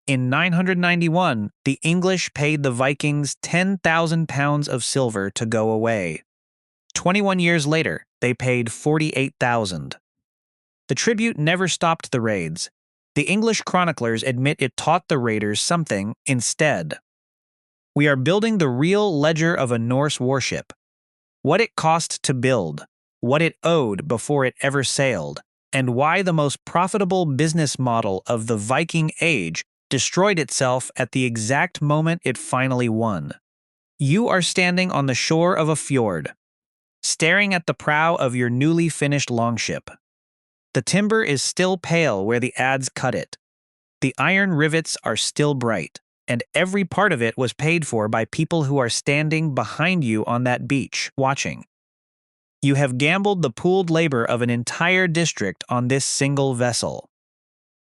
In 991, the English paid the Vikings 10,000 pounds of silver to go away. 21 years later, they paid 48,000. The tribute never stopped the raids. The English chroniclers admit it taught the raiders something instead. We are building the real ledger of a Norse warship. What it cost to build, what it owed before it ever sailed, and why the most profitable business model of the Viking Age destroyed itself at the exact moment it finally won. You are standing on the shore of a fjord, staring at the prow of your newly finished longship. The timber is still pale where the adze cut it. The iron rivets are still bright, and every part of it was paid for by people who are standing behind you on that beach, watching. You have gambled the pooled labor of an entire district on this single vessel.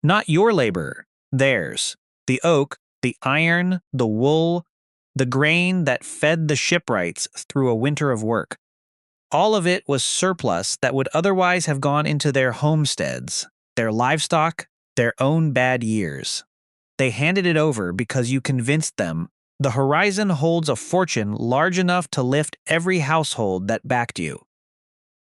Not your labor, theirs. The oak, the iron, the wool, the grain that fed the shipwrights through a winter of work. All of it was surplus that would otherwise have gone into their homesteads, their livestock, their own bad years. They handed it over because you convinced them the horizon holds a fortune large enough to lift every household that backed you.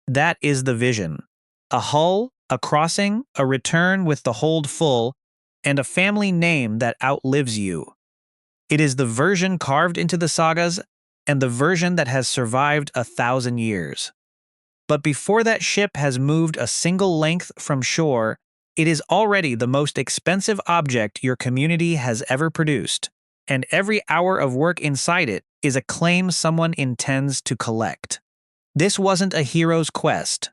That is the vision. A hull, a crossing, a return with the hold full, and a family name that outlives you. It is the version carved into the sagas and the version that has survived 1,000 years. But before that ship has moved a single length from shore, it is already the most expensive object your community has ever produced, and every hour of work inside it is a claim someone intends to collect. This wasn't a hero's quest.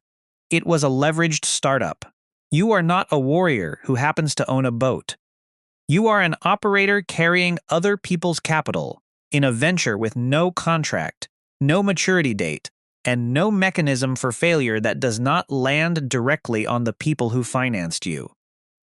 It was a leveraged startup. You are not a warrior who happens to own a boat. You are an operator carrying other people's capital in a venture with no contract, no maturity date, and no mechanism for failure that does not land directly on the people who financed you.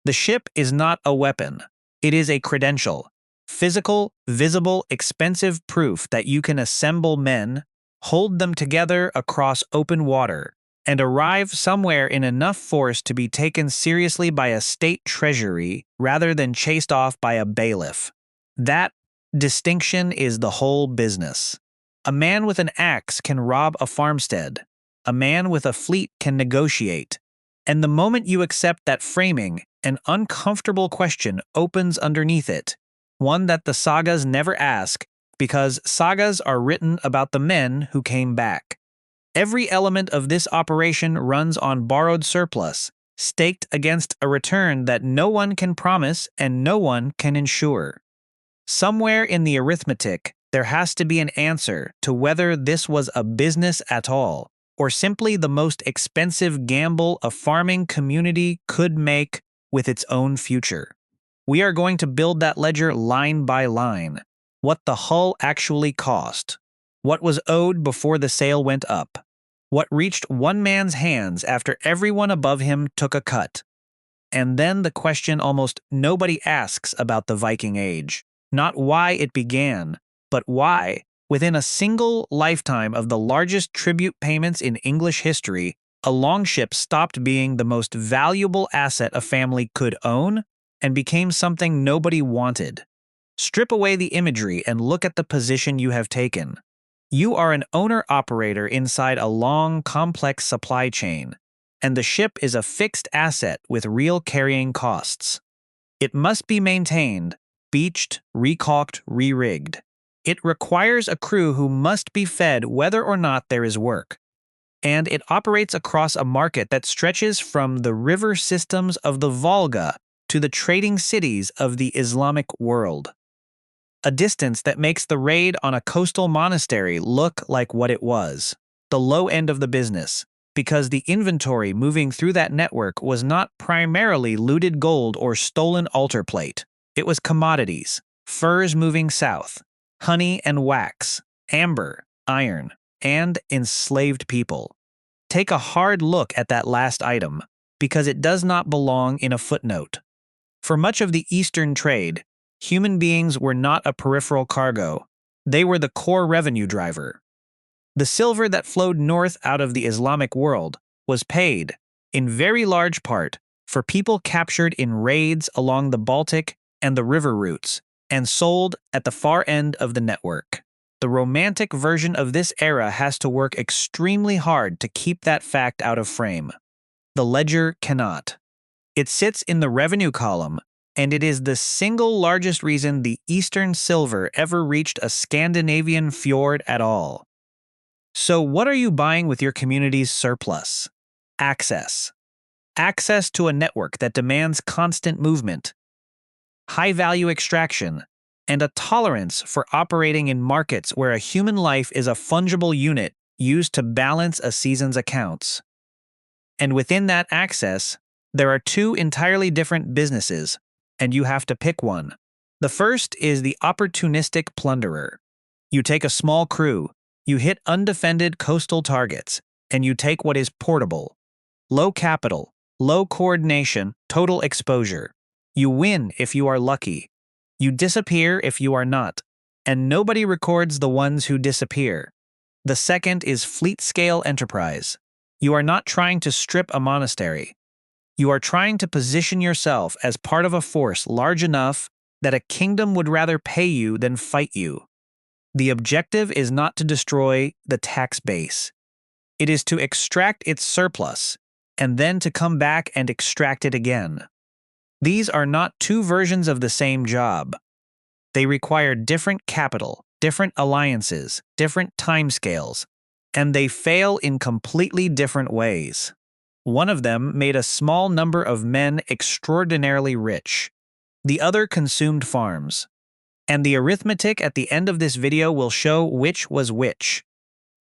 The ship is not a weapon. It is a credential, physical, visible, expensive proof that you can assemble men, hold them together across open water, and arrive somewhere in enough force to be taken seriously by a state treasury rather than chased off by a bailiff. That distinction is the whole business. A man with an axe can rob a farmstead. A man with a fleet can negotiate. And the moment you accept that framing, an uncomfortable question opens underneath it, one that the sagas never ask, because sagas are written about the men who came back. Every element of this operation runs on borrowed surplus, staked against a return that no one can promise and no one can ensure. Somewhere in the arithmetic, there has to be an answer to whether this was a business at all, or simply the most expensive gamble a farming community could make with its own future. We are going to build that ledger line by line. What the hull actually cost. What was owed before the sail went up. What reached one man's hands after everyone above him took a cut. And then the question almost nobody asks about the Viking Age. Not why it began, but why, within a single lifetime of the largest tribute payments in English history, a longship stopped being the most valuable asset a family could own and became something nobody wanted. Strip away the imagery and look at the position you have taken. You are an owner-operator inside a long, complex supply chain, and the ship is a fixed asset with real carrying costs. It must be maintained, beached, recalked, re-rigged. It requires a crew who must be fed whether or not there is work. And it operates across a market that stretches from the river systems of the Volga to the trading cities of the Islamic world. A distance that makes the raid on a coastal monastery look like what it was, the low end of the business, because the inventory moving through that network was not primarily looted gold or stolen altar plate. It was commodities, furs moving south, honey and wax, amber, iron, and enslaved people. Take a hard look at that last item, because it does not belong in a footnote. For much of the Eastern trade, human beings were not a peripheral cargo. They were the core revenue driver. The silver that flowed north out of the Islamic world was paid, in very large part, for people captured in raids along the Baltic and the river routes, and sold at the far end of the network. The romantic version of this era has to work extremely hard to keep that fact out of frame. The ledger cannot. It sits in the revenue column, and it is the single largest reason the Eastern silver ever reached a Scandinavian fjord at all. So what are you buying with your community's surplus? Access. Access to a network that demands constant movement, high-value extraction, and a tolerance for operating in markets where a human life is a fungible unit used to balance a season's accounts. And within that access, there are two entirely different businesses, and you have to pick one. The first is the opportunistic plunderer. You take a small crew, you hit undefended coastal targets, and you take what is portable. Low capital, low coordination, total exposure. You win if you are lucky. You disappear if you are not, and nobody records the ones who disappear. The second is fleet-scale enterprise. You are not trying to strip a monastery. You are trying to position yourself as part of a force large enough that a kingdom would rather pay you than fight you. The objective is not to destroy the tax base. It is to extract its surplus, and then to come back and extract it again. These are not two versions of the same job. They require different capital, different alliances, different timescales, and they fail in completely different ways. One of them made a small number of men extraordinarily rich. The other consumed farms. And the arithmetic at the end of this video will show which was which.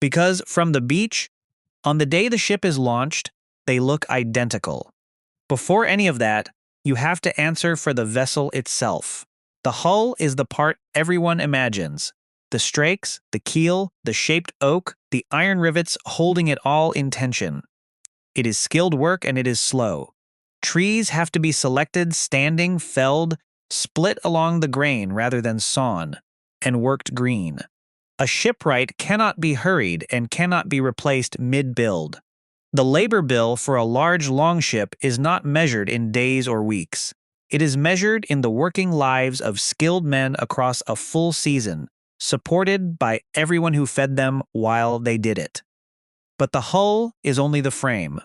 Because from the beach, on the day the ship is launched, they look identical. Before any of that, you have to answer for the vessel itself. The hull is the part everyone imagines. The strakes, the keel, the shaped oak, the iron rivets holding it all in tension. It is skilled work and it is slow. Trees have to be selected, standing, felled, split along the grain rather than sawn, and worked green. A shipwright cannot be hurried and cannot be replaced mid-build. The labor bill for a large longship is not measured in days or weeks. It is measured in the working lives of skilled men across a full season, supported by everyone who fed them while they did it. But the hull is only the frame.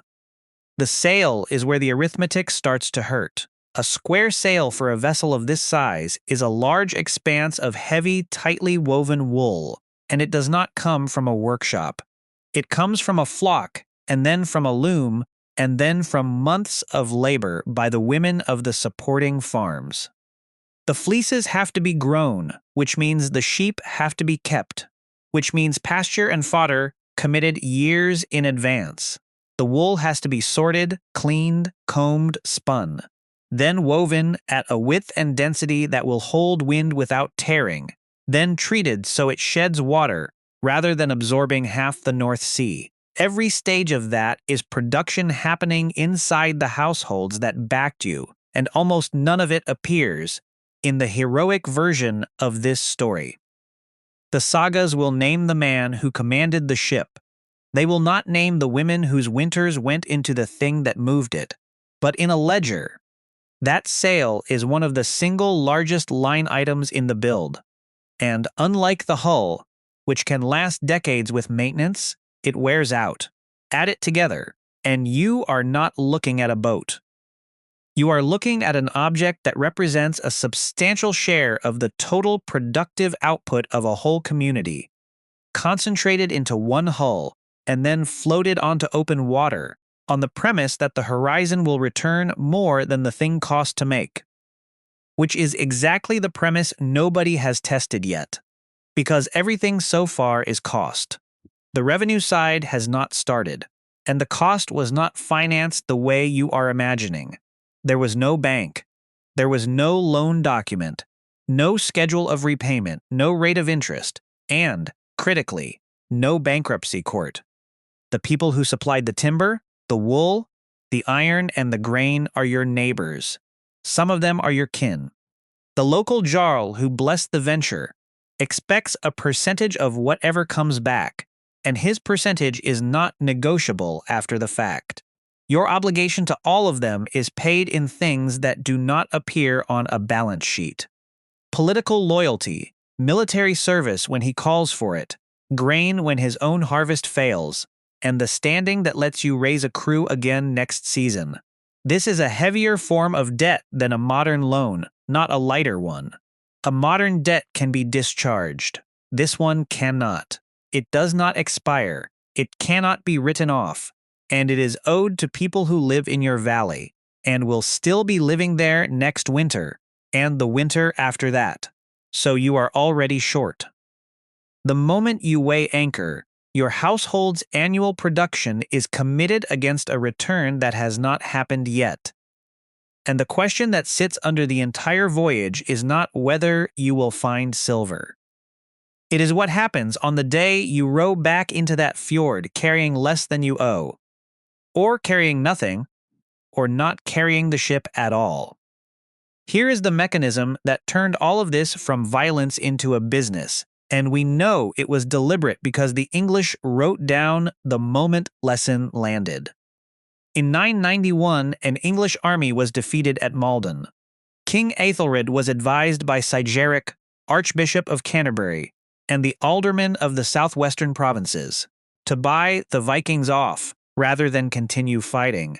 The sail is where the arithmetic starts to hurt. A square sail for a vessel of this size is a large expanse of heavy, tightly woven wool, and it does not come from a workshop. It comes from a flock, and then from a loom, and then from months of labor by the women of the supporting farms. The fleeces have to be grown, which means the sheep have to be kept, which means pasture and fodder committed years in advance. The wool has to be sorted, cleaned, combed, spun, then woven at a width and density that will hold wind without tearing, then treated so it sheds water rather than absorbing half the North Sea. Every stage of that is production happening inside the households that backed you, and almost none of it appears in the heroic version of this story. The sagas will name the man who commanded the ship. They will not name the women whose winters went into the thing that moved it. But in a ledger, that sail is one of the single largest line items in the build. And unlike the hull, which can last decades with maintenance, it wears out. Add it together, and you are not looking at a boat. You are looking at an object that represents a substantial share of the total productive output of a whole community, concentrated into one hull, and then floated onto open water, on the premise that the horizon will return more than the thing cost to make. Which is exactly the premise nobody has tested yet, because everything so far is cost. The revenue side has not started, and the cost was not financed the way you are imagining. There was no bank. There was no loan document, no schedule of repayment, no rate of interest, and, critically, no bankruptcy court. The people who supplied the timber, the wool, the iron, and the grain are your neighbors. Some of them are your kin. The local jarl who blessed the venture expects a percentage of whatever comes back, and his percentage is not negotiable after the fact. Your obligation to all of them is paid in things that do not appear on a balance sheet. Political loyalty, military service when he calls for it, grain when his own harvest fails, and the standing that lets you raise a crew again next season. This is a heavier form of debt than a modern loan, not a lighter one. A modern debt can be discharged. This one cannot. It does not expire. It cannot be written off. And it is owed to people who live in your valley, and will still be living there next winter, and the winter after that. So you are already short. The moment you weigh anchor, your household's annual production is committed against a return that has not happened yet. And the question that sits under the entire voyage is not whether you will find silver. It is what happens on the day you row back into that fjord carrying less than you owe, or carrying nothing, or not carrying the ship at all. Here is the mechanism that turned all of this from violence into a business, and we know it was deliberate because the English wrote down the moment lesson landed. In 991, an English army was defeated at Malden. King Aethelred was advised by Sigeric, Archbishop of Canterbury, and the aldermen of the southwestern provinces, to buy the Vikings off rather than continue fighting.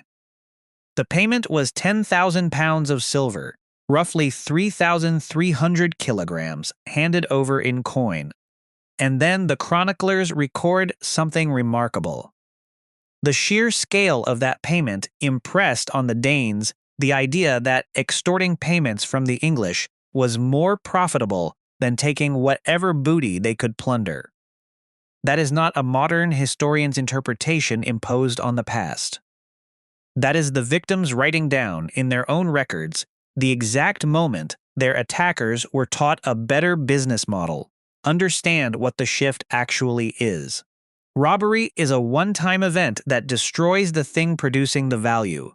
The payment was 10,000 pounds of silver, roughly 3,300 kilograms, handed over in coin. And then the chroniclers record something remarkable. The sheer scale of that payment impressed on the Danes the idea that extorting payments from the English was more profitable than taking whatever booty they could plunder. That is not a modern historian's interpretation imposed on the past. That is the victims writing down in their own records the exact moment their attackers were taught a better business model, understand what the shift actually is. Robbery is a one-time event that destroys the thing producing the value.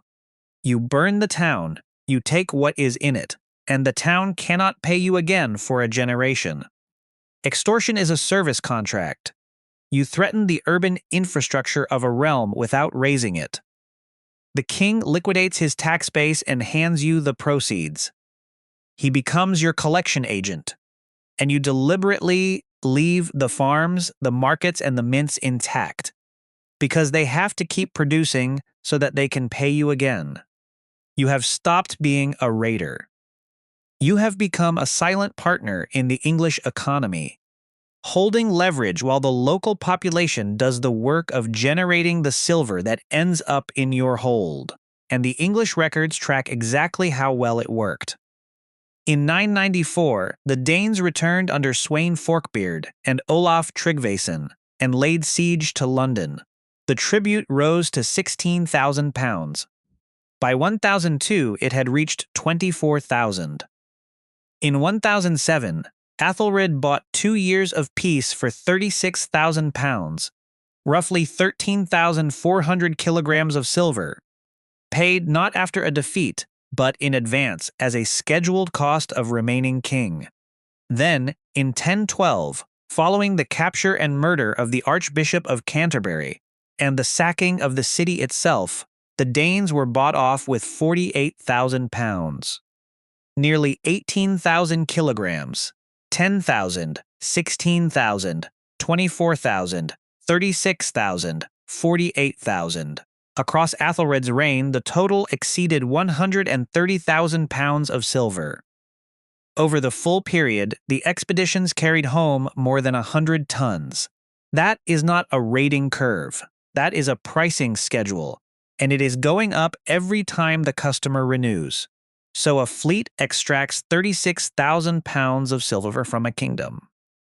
You burn the town, you take what is in it, and the town cannot pay you again for a generation. Extortion is a service contract. You threaten the urban infrastructure of a realm without raising it. The king liquidates his tax base and hands you the proceeds. He becomes your collection agent, and you deliberately leave the farms, the markets, and the mints intact, because they have to keep producing so that they can pay you again. You have stopped being a raider. You have become a silent partner in the English economy, holding leverage while the local population does the work of generating the silver that ends up in your hold, and the English records track exactly how well it worked. In 994, the Danes returned under Sweyn Forkbeard and Olaf Tryggvason and laid siege to London. The tribute rose to 16,000 pounds. By 1002, it had reached 24,000. In 1007, Aethelred bought 2 years of peace for 36,000 pounds, roughly 13,400 kilograms of silver, paid not after a defeat, but in advance as a scheduled cost of remaining king. Then, in 1012, following the capture and murder of the Archbishop of Canterbury and the sacking of the city itself, the Danes were bought off with 48,000 pounds. Nearly 18,000 kilograms, 10,000, 16,000, 24,000, 36,000, 48,000. Across Aethelred's reign, the total exceeded 130,000 pounds of silver. Over the full period, the expeditions carried home more than 100 tons. That is not a rating curve. That is a pricing schedule, and it is going up every time the customer renews. So a fleet extracts 36,000 pounds of silver from a kingdom.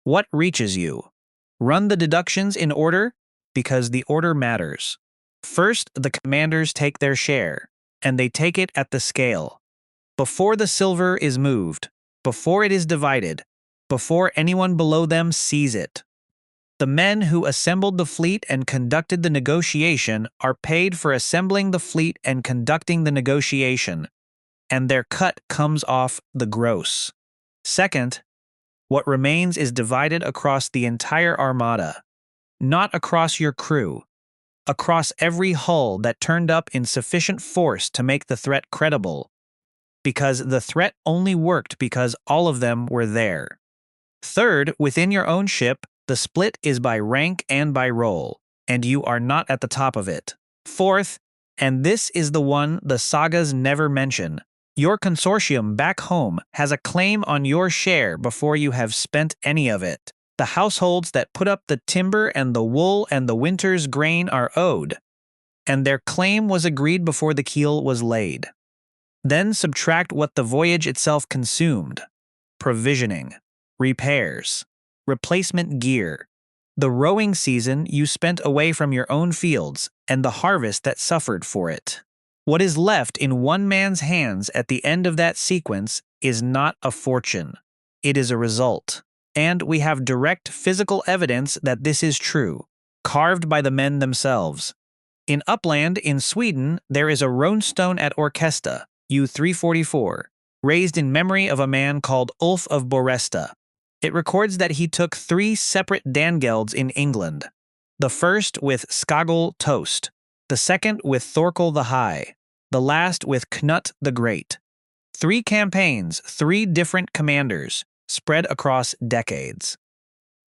What reaches you? Run the deductions in order, because the order matters. First, the commanders take their share, and they take it at the scale. Before the silver is moved, before it is divided, before anyone below them sees it. The men who assembled the fleet and conducted the negotiation are paid for assembling the fleet and conducting the negotiation, and their cut comes off the gross. Second, what remains is divided across the entire armada, not across your crew. across every hull that turned up in sufficient force to make the threat credible, because the threat only worked because all of them were there. Third, within your own ship, the split is by rank and by role, and you are not at the top of it. Fourth, and this is the one the sagas never mention, your consortium back home has a claim on your share before you have spent any of it. The households that put up the timber and the wool and the winter's grain are owed, and their claim was agreed before the keel was laid. Then subtract what the voyage itself consumed: provisioning, repairs, replacement gear, the rowing season you spent away from your own fields, and the harvest that suffered for it. What is left in one man's hands at the end of that sequence is not a fortune. It is a result. And we have direct physical evidence that this is true, carved by the men themselves. In Uppland, in Sweden, there is a runestone at Orkesta, U344, raised in memory of a man called Ulf of Boresta. It records that he took 3 separate dangelds in England, the first with Skagel Toast, the second with Thorkel the High, the last with Knut the Great. 3 campaigns, 3 different commanders, spread across decades.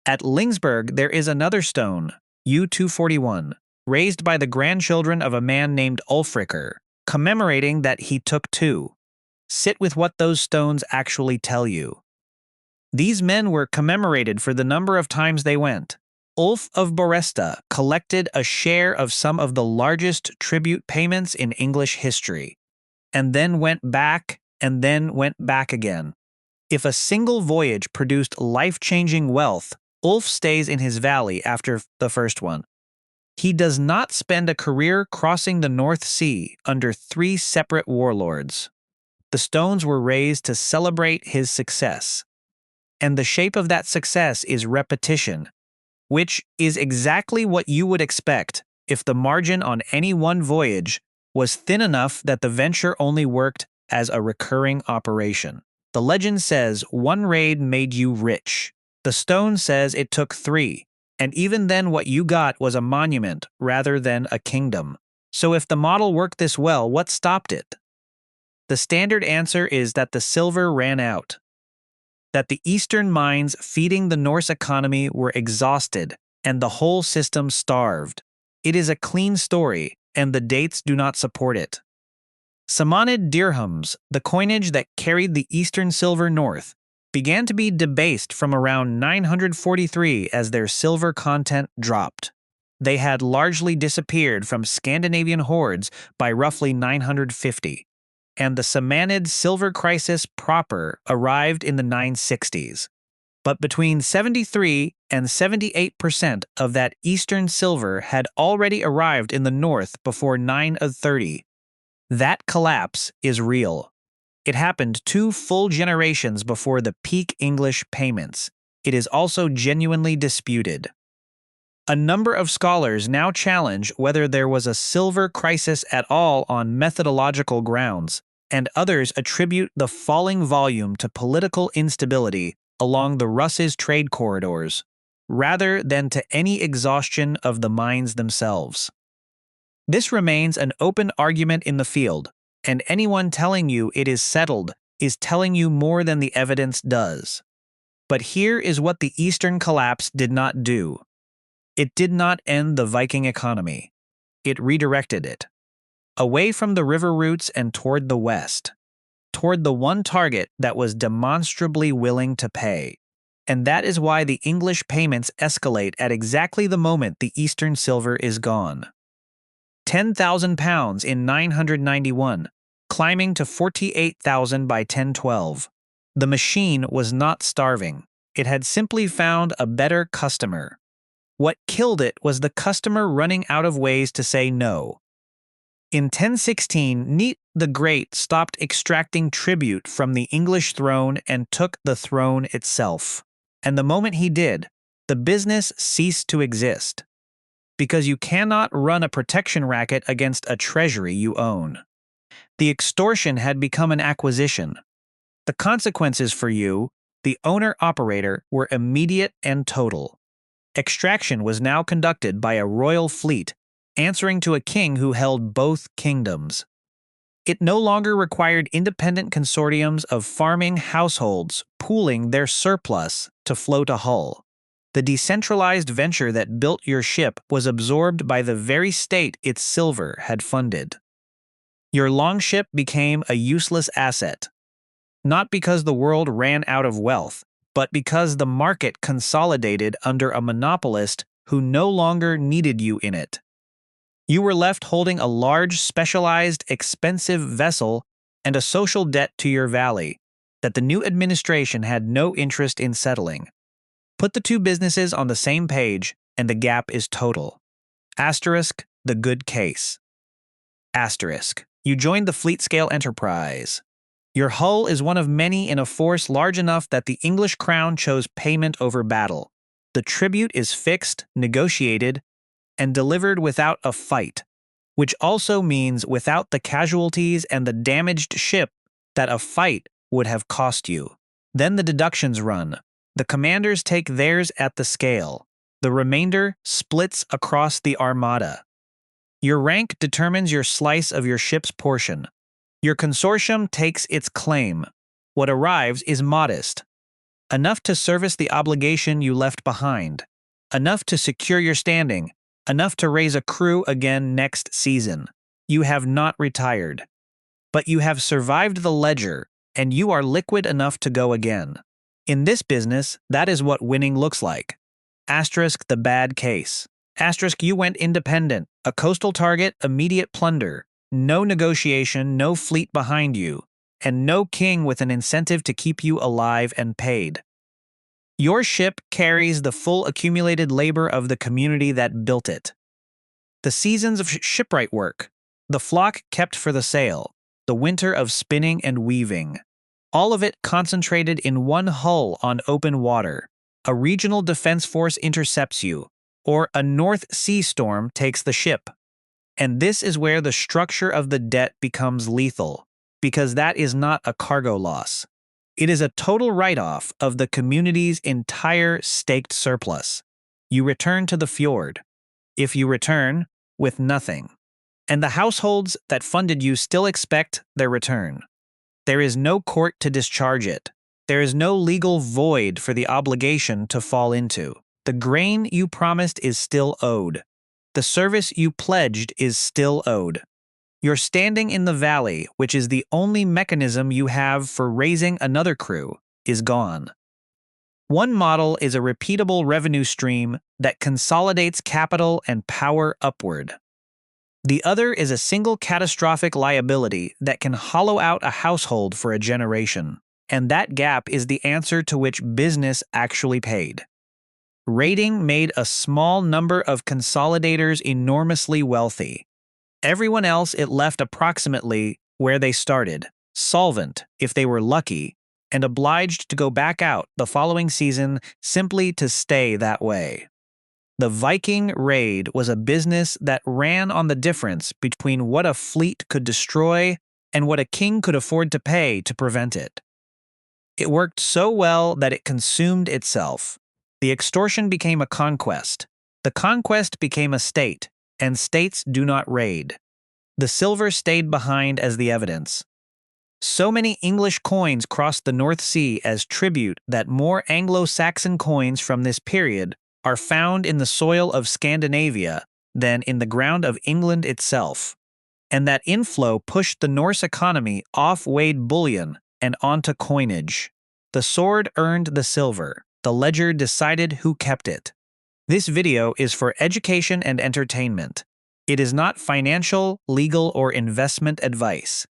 At Lingsberg there is another stone, U241, raised by the grandchildren of a man named Ulfriker, commemorating that he took 2. Sit with what those stones actually tell you. These men were commemorated for the number of times they went. Ulf of Boresta collected a share of some of the largest tribute payments in English history, and then went back again. If a single voyage produced life-changing wealth, Ulf stays in his valley after the first one. He does not spend a career crossing the North Sea under 3 separate warlords. The stones were raised to celebrate his success. And the shape of that success is repetition, which is exactly what you would expect if the margin on any one voyage was thin enough that the venture only worked as a recurring operation. The legend says 1 raid made you rich. The stone says it took 3, and even then what you got was a monument rather than a kingdom. So if the model worked this well, what stopped it? The standard answer is that the silver ran out, that the Eastern mines feeding the Norse economy were exhausted and the whole system starved. It is a clean story, and the dates do not support it. Samanid dirhams, the coinage that carried the Eastern silver north, began to be debased from around 943 as their silver content dropped. They had largely disappeared from Scandinavian hoards by roughly 950. And the Samanid silver crisis proper arrived in the 960s. But between 73 and 78% of that Eastern silver had already arrived in the north before 930. That collapse is real. It happened 2 full generations before the peak English payments. It is also genuinely disputed. A number of scholars now challenge whether there was a silver crisis at all on methodological grounds, and others attribute the falling volume to political instability along the Russ's trade corridors, rather than to any exhaustion of the mines themselves. This remains an open argument in the field, and anyone telling you it is settled is telling you more than the evidence does. But here is what the Eastern collapse did not do. It did not end the Viking economy. It redirected it. Away from the river routes and toward the west. Toward the one target that was demonstrably willing to pay. And that is why the English payments escalate at exactly the moment the Eastern silver is gone. £10,000 in 991, climbing to 48,000 by 1012. The machine was not starving. It had simply found a better customer. What killed it was the customer running out of ways to say no. In 1016, Knut the Great stopped extracting tribute from the English throne and took the throne itself. And the moment he did, the business ceased to exist. Because you cannot run a protection racket against a treasury you own. The extortion had become an acquisition. The consequences for you, the owner-operator, were immediate and total. Extraction was now conducted by a royal fleet, answering to a king who held both kingdoms. It no longer required independent consortiums of farming households pooling their surplus to float a hull. The decentralized venture that built your ship was absorbed by the very state its silver had funded. Your longship became a useless asset, not because the world ran out of wealth, but because the market consolidated under a monopolist who no longer needed you in it. You were left holding a large, specialized, expensive vessel and a social debt to your valley that the new administration had no interest in settling. Put the two businesses on the same page, and the gap is total. Asterisk, the good case. Asterisk, you joined the fleet-scale enterprise. Your hull is one of many in a force large enough that the English crown chose payment over battle. The tribute is fixed, negotiated, and delivered without a fight, which also means without the casualties and the damaged ship that a fight would have cost you. Then the deductions run. The commanders take theirs at the scale. The remainder splits across the armada. Your rank determines your slice of your ship's portion. Your consortium takes its claim. What arrives is modest. Enough to service the obligation you left behind. Enough to secure your standing. Enough to raise a crew again next season. You have not retired. But you have survived the ledger, and you are liquid enough to go again. In this business, that is what winning looks like. Asterisk the bad case. Asterisk you went independent, a coastal target, immediate plunder. No negotiation, no fleet behind you, and no king with an incentive to keep you alive and paid. Your ship carries the full accumulated labor of the community that built it. The seasons of shipwright work, the flock kept for the sail, the winter of spinning and weaving. All of it concentrated in one hull on open water. A regional defense force intercepts you, or a North Sea storm takes the ship. And this is where the structure of the debt becomes lethal, because that is not a cargo loss. It is a total write-off of the community's entire staked surplus. You return to the fjord. If you return, with nothing. And the households that funded you still expect their return. There is no court to discharge it. There is no legal void for the obligation to fall into. The grain you promised is still owed. The service you pledged is still owed. Your standing in the valley, which is the only mechanism you have for raising another crew, is gone. One model is a repeatable revenue stream that consolidates capital and power upward. The other is a single catastrophic liability that can hollow out a household for a generation, and that gap is the answer to which business actually paid. Raiding made a small number of consolidators enormously wealthy. Everyone else it left approximately where they started, solvent if they were lucky, and obliged to go back out the following season simply to stay that way. The Viking raid was a business that ran on the difference between what a fleet could destroy and what a king could afford to pay to prevent it. It worked so well that it consumed itself. The extortion became a conquest. The conquest became a state, and states do not raid. The silver stayed behind as the evidence. So many English coins crossed the North Sea as tribute that more Anglo-Saxon coins from this period are found in the soil of Scandinavia than in the ground of England itself. And that inflow pushed the Norse economy off weighed bullion and onto coinage. The sword earned the silver. The ledger decided who kept it. This video is for education and entertainment. It is not financial, legal, or investment advice.